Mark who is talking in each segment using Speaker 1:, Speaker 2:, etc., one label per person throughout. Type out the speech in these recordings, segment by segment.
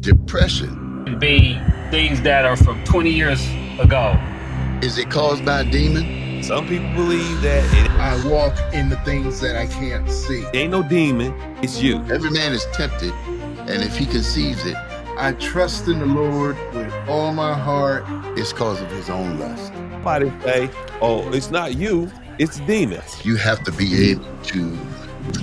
Speaker 1: Depression,
Speaker 2: Be things that are from 20 years ago.
Speaker 1: is it caused by a demon?
Speaker 3: Some people believe that
Speaker 4: I walk in the things that I can't see.
Speaker 3: it ain't no demon, it's you.
Speaker 1: Every man is tempted, and if he conceives it,
Speaker 4: I trust in the Lord with all my heart.
Speaker 1: it's cause of his own lust.
Speaker 3: Somebody say, oh, it's not you, it's demons.
Speaker 1: You have to be able to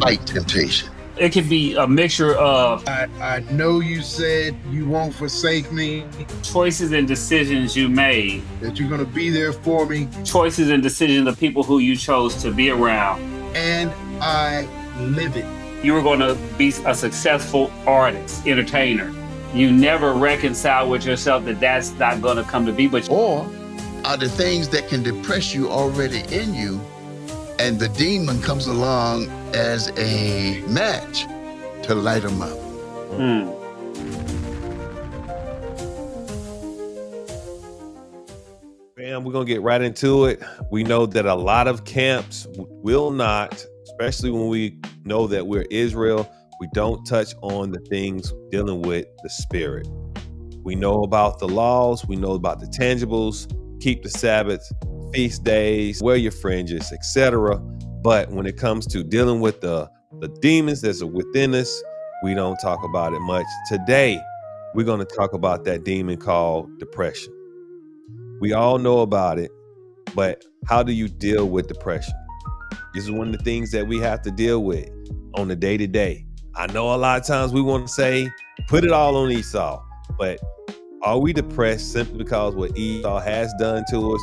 Speaker 1: fight temptation.
Speaker 2: It can be a mixture of
Speaker 4: I know you said you won't forsake me,
Speaker 2: choices and decisions you made,
Speaker 4: that you're going to be there for me,
Speaker 2: choices and decisions of people who you chose to be around.
Speaker 4: and I live it.
Speaker 2: You were going to be a successful artist, entertainer. You never reconcile with yourself that that's not going to come to be. But
Speaker 1: Or are the things that can depress you already in you, and the demon comes along as a match to light them up?
Speaker 3: Man, we're going to get right into it. We know that a lot of camps will not, especially when we know that we're Israel, we don't touch on the things dealing with the spirit. We know about the laws, we know about the tangibles, keep the Sabbath, feast days, wear your fringes, etc. But when it comes to dealing with the demons that are within us, we don't talk about it much. Today, we're going to talk about that demon called depression. We all know about it, but how do you deal with depression? This is one of the things that we have to deal with on the day-to-day. I know a lot of times we want to say, put it all on Esau, but are we depressed simply because what Esau has done to us,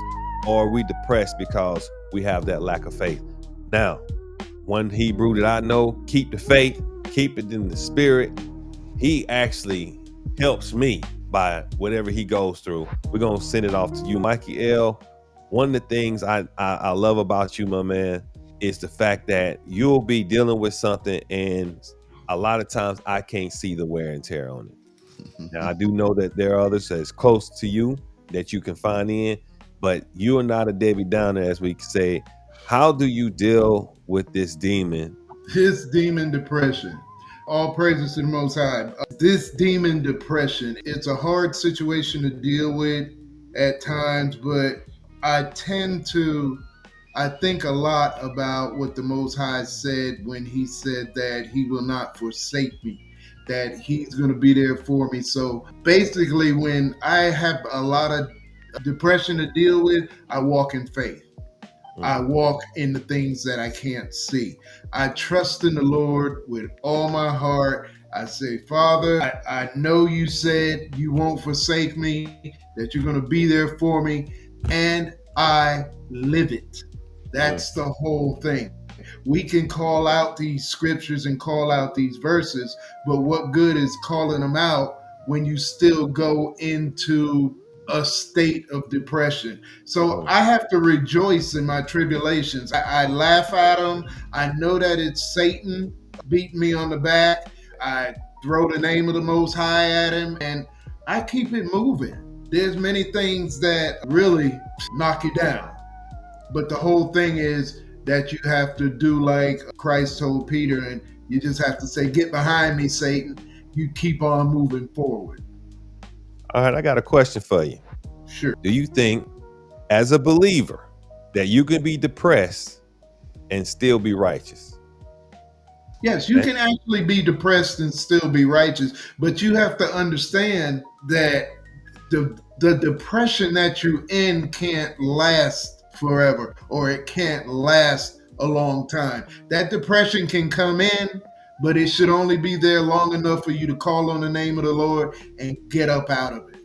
Speaker 3: or are we depressed because we have that lack of faith? Now, one Hebrew that I know, keep the faith, keep it in the spirit. He actually helps me by whatever he goes through. We're going to send it off to you, Mikey L. One of the things I love about you, my man, is the fact that you'll be dealing with something, and a lot of times I can't see the wear and tear on it. Now, I do know that there are others that's close to you that you can find in, but you are not a Debbie Downer, as we say. How do you deal with this demon?
Speaker 4: This demon depression. All praises to the Most High. This demon depression, it's a hard situation to deal with at times, but I think a lot about what the Most High said when he said that he will not forsake me, that he's going to be there for me. So basically, when I have a lot of depression to deal with, I walk in faith. I walk in the things that I can't see. I trust in the Lord with all my heart. I say, Father, I know you said you won't forsake me, that you're going to be there for me, and I live it. That's the whole thing. We can call out these scriptures and call out these verses, but what good is calling them out when you still go into a state of depression? So I have to rejoice in my tribulations. I laugh at them. I know that it's Satan beating me on the back. I throw the name of the Most High at him, and I keep it moving. There's many things that really knock you down, but the whole thing is that you have to do like Christ told Peter, and you just have to say, get behind me, Satan. You keep on moving forward.
Speaker 3: All right, I got a question for you.
Speaker 4: Sure.
Speaker 3: Do you think, as a believer, that you can be depressed and still be righteous?
Speaker 4: Yes, you can actually be depressed and still be righteous, but you have to understand that the depression that you're in can't last forever, or it can't last a long time. That depression can come in, but it should only be there long enough for you to call on the name of the Lord and get up out of it.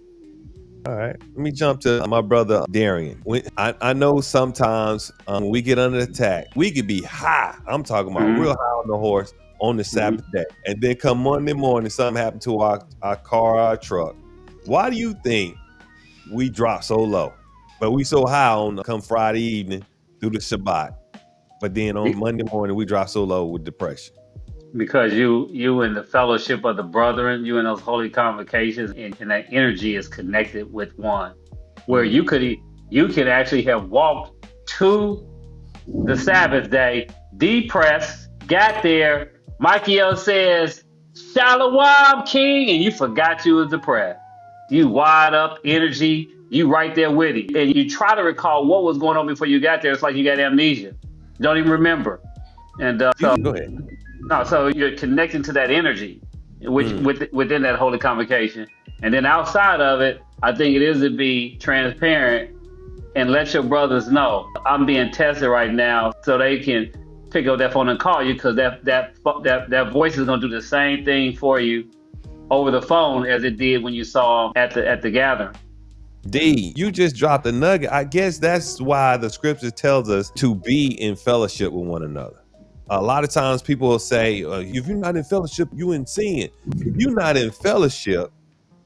Speaker 3: All right, let me jump to my brother Darian. I know sometimes when we get under attack, we could be high. I'm talking about real high on the horse on the Sabbath day. And then come Monday morning, something happened to our car, our truck. Why do you think we drop so low? But we so high on come Friday evening through the Shabbat. But then on Monday morning, we drop so low with depression.
Speaker 2: because you in the fellowship of the brethren, you in those holy convocations, and that energy is connected with one, where you could actually have walked to the Sabbath day depressed, got there. Michael says, Shalom, King, and you forgot you was depressed. You wide up, energy, you right there with it. And you try to recall what was going on before you got there. It's like you got amnesia. Don't even remember. And
Speaker 3: You go ahead.
Speaker 2: no, so you're connecting to that energy, which
Speaker 3: Mm.
Speaker 2: within that holy convocation. And then outside of it, I think it is to be transparent and let your brothers know I'm being tested right now, so they can pick up that phone and call you, because that voice is gonna do the same thing for you over the phone as it did when you saw them at the gathering.
Speaker 3: D, you just dropped a nugget. I guess that's why the scripture tells us to be in fellowship with one another. A lot of times people will say, if you're not in fellowship, you in sin. If you're not in fellowship,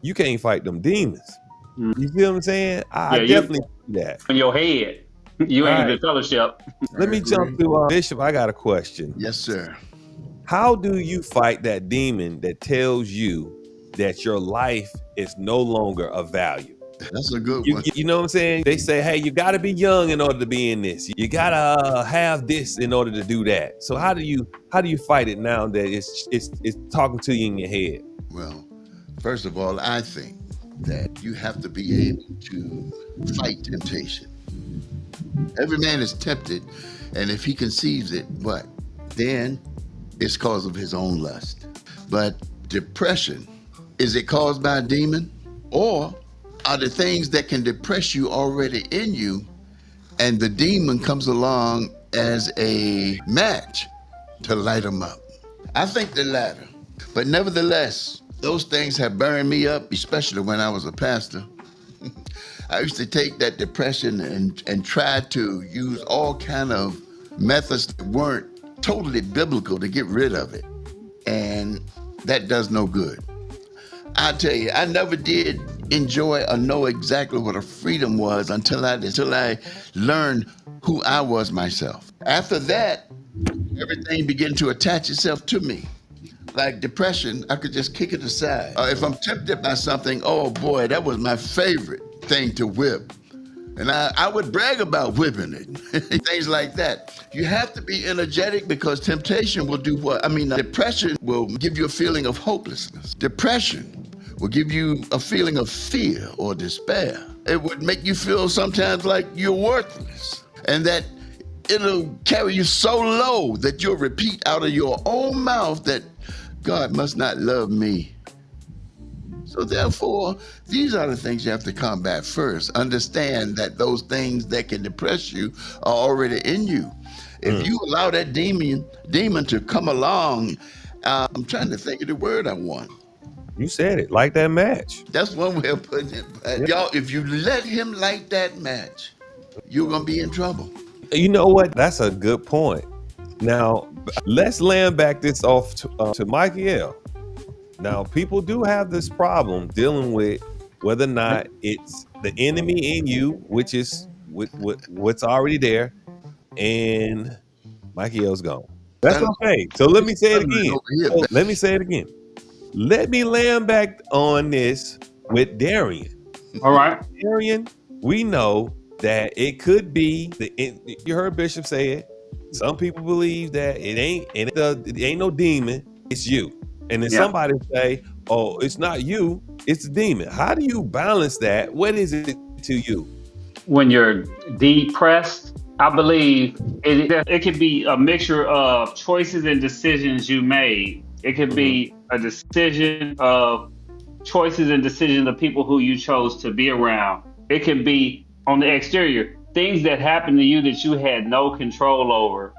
Speaker 3: you can't fight them demons.
Speaker 2: Mm.
Speaker 3: You feel what I'm saying? I
Speaker 2: Yeah, you
Speaker 3: definitely see that.
Speaker 2: in your head, you
Speaker 3: All
Speaker 2: ain't
Speaker 3: right.
Speaker 2: in fellowship.
Speaker 3: Let me jump to Bishop. I got a question.
Speaker 1: Yes, sir.
Speaker 3: How do you fight that demon that tells you that your life is no longer of value?
Speaker 1: That's a good
Speaker 3: You,
Speaker 1: one.
Speaker 3: you know what I'm saying? They say, hey, you got to be young in order to be in this. You got to have this in order to do that. So how do you fight it now that it's talking to you in your head?
Speaker 1: Well, first of all, I think that you have to be able to fight temptation. Every man is tempted, and if he conceives it, what? Then it's cause of his own lust. But depression, is it caused by a demon? Or are the things that can depress you already in you, and the demon comes along as a match to light them up? I think the latter. But nevertheless, those things have burned me up, especially when I was a pastor. I used to take that depression and try to use all kind of methods that weren't totally biblical to get rid of it. And that does no good. I tell you, I never did enjoy or know exactly what a freedom was until I learned who I was myself. After that, everything began to attach itself to me. Like depression, I could just kick it aside. If I'm tempted by something, oh boy, that was my favorite thing to whip. And I would brag about whipping it, things like that. You have to be energetic, because temptation will do what? Depression will give you a feeling of hopelessness. Depression will give you a feeling of fear or despair. It would make you feel sometimes like you're worthless, and that it'll carry you so low that you'll repeat out of your own mouth that God must not love me. So therefore, these are the things you have to combat first. Understand that those things that can depress you are already in you. If you allow that demon to come along, I'm trying to think of the word I want.
Speaker 3: You said it, like that match.
Speaker 1: That's one way of putting it. But y'all, if you let him light that match, you're gonna be in trouble.
Speaker 3: You know what? That's a good point. Now, let's land back this off to Michael. Now, people do have this problem dealing with whether or not it's the enemy in you, which is what's already there, and Michael's gone. That's okay. So let me say it again. Let me land back on this with Darian.
Speaker 2: All right.
Speaker 3: Darian, we know that it could be you heard Bishop say it. Some people believe that it ain't no demon, it's you. And then somebody say, oh, it's not you, it's the demon. How do you balance that? What is it to you?
Speaker 2: When you're depressed, I believe it could be a mixture of choices and decisions you made. It could be a decision of choices and decisions of people who you chose to be around. It could be on the exterior, things that happened to you that you had no control over.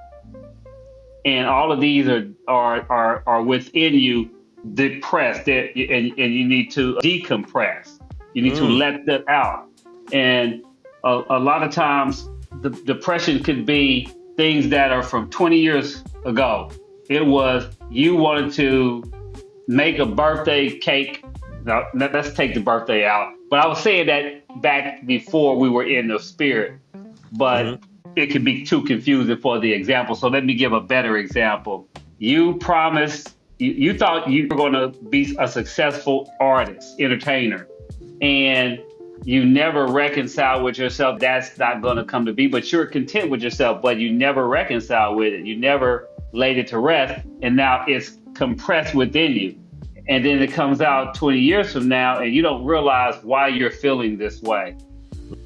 Speaker 2: And all of these are within you, depressed, and you need to decompress. You need to let that out. And a lot of times, the depression could be things that are from 20 years ago. It was you wanted to make a birthday cake. Now, let's take the birthday out. But I was saying that back before we were in the spirit. But it could be too confusing for the example. So let me give a better example. You promised, you thought you were going to be a successful artist, entertainer, and you never reconcile with yourself. That's not going to come to be, but you're content with yourself, but you never reconcile with it. You never laid it to rest. And now it's compressed within you. And then it comes out 20 years from now and you don't realize why you're feeling this way.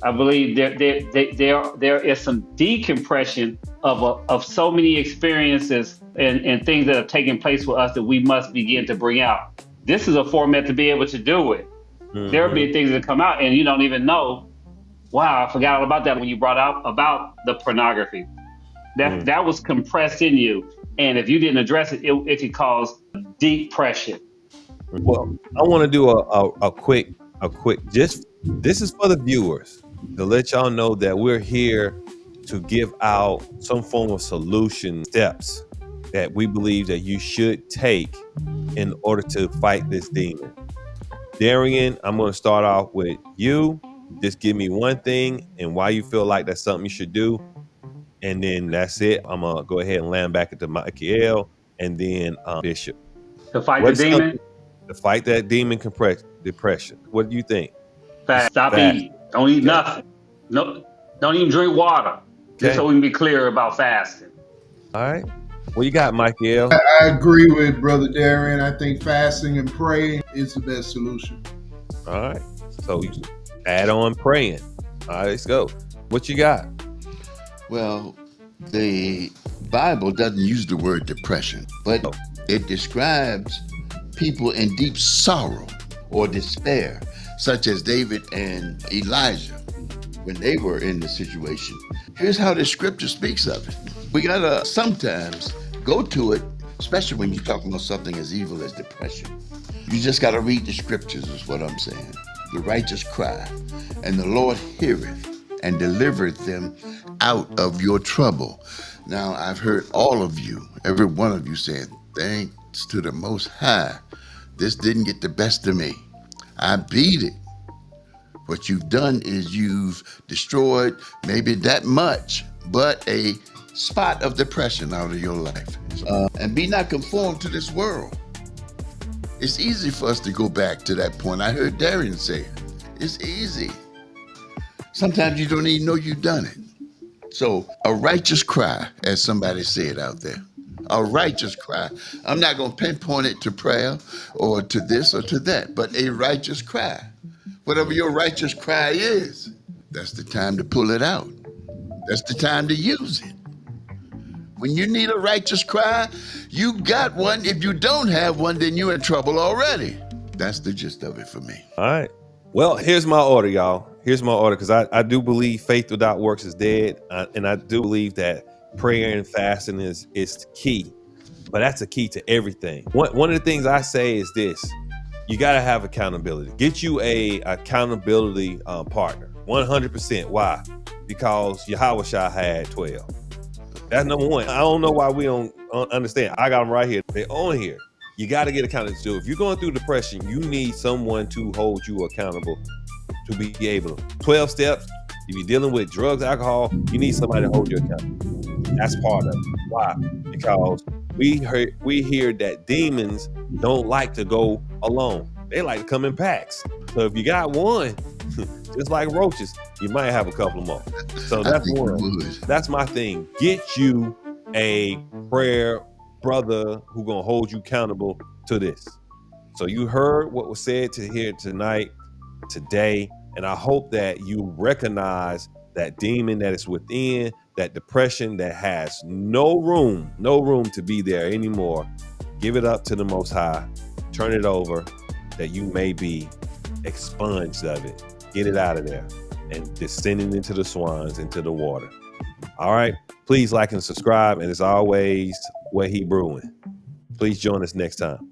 Speaker 2: I believe there is some decompression of so many experiences and things that have taken place with us that we must begin to bring out. This is a format to be able to do it. There will be things that come out and you don't even know. Wow, I forgot all about that when you brought out about the pornography. That was compressed in you, and if you didn't address it, it could cause depression.
Speaker 3: Well, I want to do a quick. Just this is for the viewers to let y'all know that we're here to give out some form of solution steps that we believe that you should take in order to fight this demon. Darian, I'm going to start off with you. Just give me one thing and why you feel like that's something you should do. And then that's it. I'm going to go ahead and land back at the Michael and then Bishop.
Speaker 2: To fight the demon?
Speaker 3: To fight that demon depression. What do you think?
Speaker 2: Stop eating. Don't eat nothing. No, don't even drink water. Just so we can be clear about fasting.
Speaker 3: All right. What you got, Michael?
Speaker 4: I agree with Brother Darian. I think fasting and praying is the best solution.
Speaker 3: All right. So you add on praying. All right, let's go. What you got?
Speaker 1: Well, the Bible doesn't use the word depression, but it describes people in deep sorrow or despair, such as David and Elijah when they were in the situation. Here's how the scripture speaks of it. We gotta sometimes go to it, especially when you're talking about something as evil as depression. You just gotta read the scriptures is what I'm saying. The righteous cry, and the Lord heareth and delivereth them out of your trouble. Now, I've heard all of you, every one of you saying, thanks to the Most High, this didn't get the best of me. I beat it. What you've done is you've destroyed maybe that much, but a spot of depression out of your life. And be not conformed to this world. It's easy for us to go back to that point. I heard Darian say it. It's easy. Sometimes you don't even know you've done it. So a righteous cry, as somebody said out there, a righteous cry. I'm not going to pinpoint it to prayer or to this or to that, but a righteous cry. Whatever your righteous cry is, that's the time to pull it out. That's the time to use it. When you need a righteous cry, you got one. If you don't have one, then you're in trouble already. That's the gist of it for me.
Speaker 3: All right. Well, here's my order, y'all. Here's my order, because I do believe faith without works is dead. And I do believe that prayer and fasting is key. But that's a key to everything. One of the things I say is this. You got to have accountability. Get you a accountability partner. 100%. Why? Because Yahushua had 12. That's number one. I don't know why we don't understand. I got them right here. They're on here. You got to get accountability. So if you're going through depression, you need someone to hold you accountable to be able to. 12 steps. If you're dealing with drugs, alcohol, you need somebody to hold you accountable. That's part of it. Why? Because we hear that demons don't like to go alone. They like to come in packs. So if you got one, just like roaches, you might have a couple more. So that's one. That's my thing. Get you a prayer brother who's gonna hold you accountable to this. So you heard what was said to here tonight, today, and I hope that you recognize that demon that is within, that depression that has no room to be there anymore. Give it up to the Most High. Turn it over that you may be expunged of it. Get it out of there and descending into the swans, into the water. All right. Please like and subscribe. And as always, what he brewing. Please join us next time.